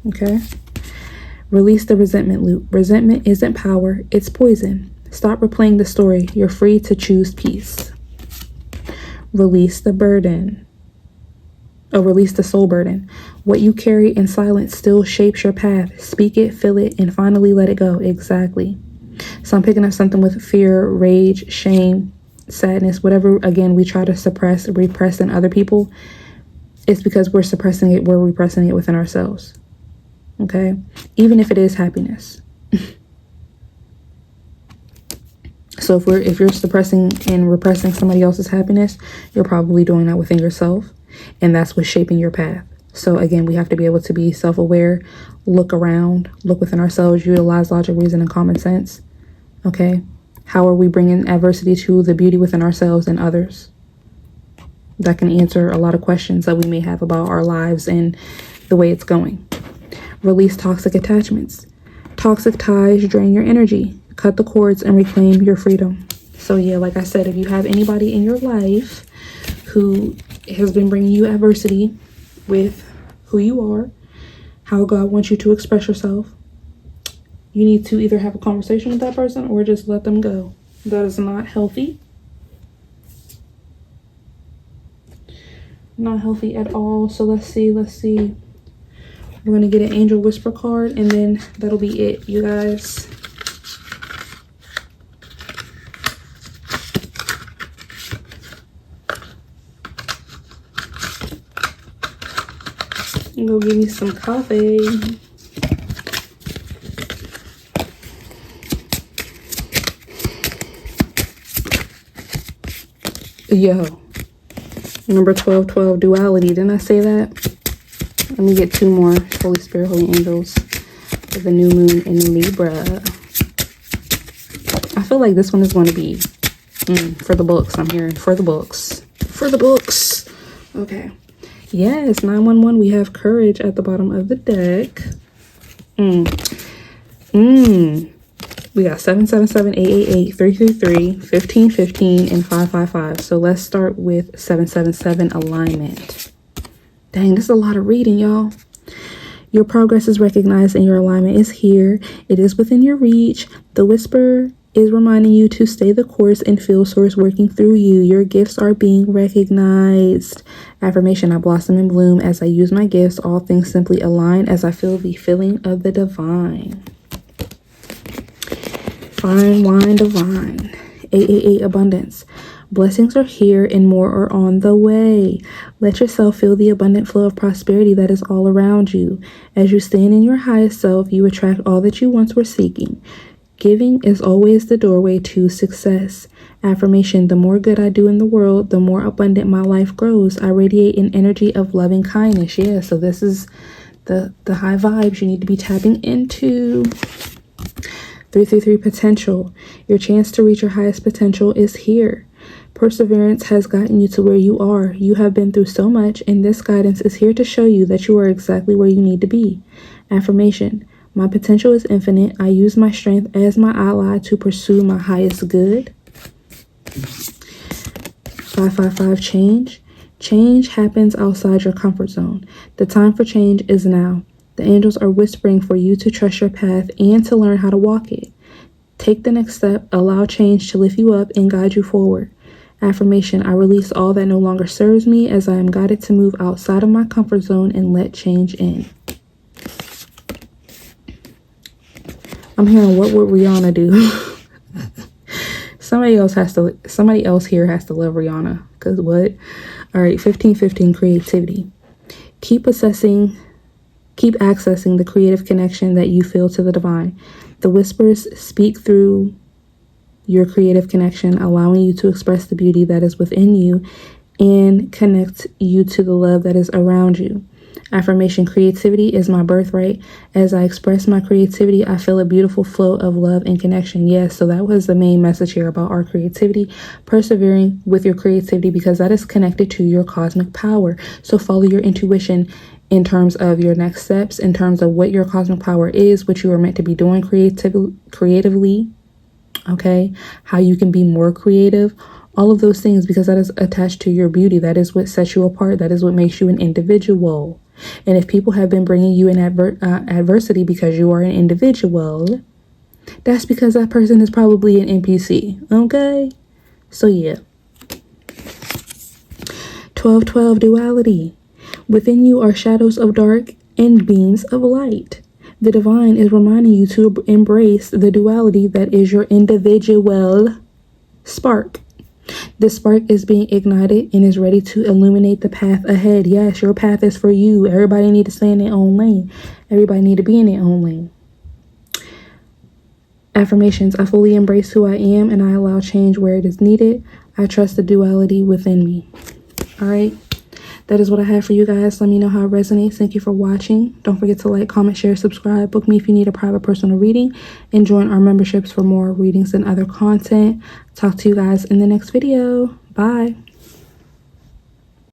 Okay. Release the resentment loop. Resentment isn't power, it's poison. Stop replaying the story. You're free to choose peace. Release the burden. Release the soul burden. What you carry in silence still shapes your path. Speak it, feel it, and finally let it go. Exactly. So I'm picking up something with fear, rage, shame, sadness, whatever, again, we try to suppress, repress in other people. It's because we're suppressing it, we're repressing it within ourselves. Okay? Even if it is happiness. So if you're suppressing and repressing somebody else's happiness, you're probably doing that within yourself. And that's what's shaping your path. So again, we have to be able to be self-aware, look around, look within ourselves, utilize logic, reason, and common sense. Okay? How are we bringing adversity to the beauty within ourselves and others? That can answer a lot of questions that we may have about our lives and the way it's going. Release toxic attachments. Toxic ties drain your energy. Cut the cords and reclaim your freedom. So yeah, like I said, if you have anybody in your life who has been bringing you adversity with who you are, how God wants you to express yourself, you need to either have a conversation with that person or just let them go. That is not healthy. Not healthy at all. So let's see. We're gonna get an angel whisper card, and then that'll be it, you guys. I'm gonna give me some coffee. Yo, number 1212 duality. Didn't I say that? Let me get 2 more. Holy Spirit, Holy Angels for the new moon in Libra. I feel like this one is going to be for the books. I'm hearing for the books. For the books. Okay. Yes, 911. We have courage at the bottom of the deck. We got 777, 888, 333, 1515, and 555. So let's start with 777 alignment. Dang, this is a lot of reading, y'all. Your progress is recognized and your alignment is here. It is within your reach. The whisper is reminding you to stay the course and feel source working through you. Your gifts are being recognized. Affirmation: I blossom and bloom as I use my gifts. All things simply align as I feel the feeling of the divine. Fine wine divine. 888 abundance. Blessings are here and more are on the way. Let yourself feel the abundant flow of prosperity that is all around you. As you stand in your highest self, you attract all that you once were seeking. Giving is always the doorway to success. Affirmation: the more good I do in the world, the more abundant my life grows. I radiate an energy of loving kindness. Yeah, so this is the high vibes you need to be tapping into. 333 potential. Your chance to reach your highest potential is here. Perseverance has gotten you to where you are. You have been through so much, and this guidance is here to show you that you are exactly where you need to be. Affirmation: my potential is infinite. I use my strength as my ally to pursue my highest good. 555 change. Change happens outside your comfort zone. The time for change is now. The angels are whispering for you to trust your path and to learn how to walk it. Take the next step. Allow change to lift you up and guide you forward. Affirmation: I release all that no longer serves me as I am guided to move outside of my comfort zone and let change in. I'm hearing, what would Rihanna do? Somebody else here has to love Rihanna. Cause what? All right, 1515 creativity. Keep accessing the creative connection that you feel to the divine. The whispers speak through your creative connection, allowing you to express the beauty that is within you and connect you to the love that is around you. Affirmation: creativity is my birthright. As I express my creativity, I feel a beautiful flow of love and connection. Yes, so that was the main message here about our creativity, persevering with your creativity, because that is connected to your cosmic power. So follow your intuition in terms of your next steps, in terms of what your cosmic power is, what you are meant to be doing creatively, okay? How you can be more creative, all of those things, because that is attached to your beauty. That is what sets you apart. That is what makes you an individual. And if people have been bringing you in adversity because you are an individual, that's because that person is probably an NPC, okay? So yeah. 1212 duality. Within you are shadows of dark and beams of light. The divine is reminding you to embrace the duality that is your individual spark. This spark is being ignited and is ready to illuminate the path ahead. Yes, your path is for you. Everybody need to stay in their own lane. Everybody need to be in their own lane. Affirmations: I fully embrace who I am and I allow change where it is needed. I trust the duality within me. All right. That is what I have for you guys. Let me know how it resonates. Thank you for watching. Don't forget to like, comment, share, subscribe. Book me if you need a private personal reading. And join our memberships for more readings and other content. Talk to you guys in the next video. Bye.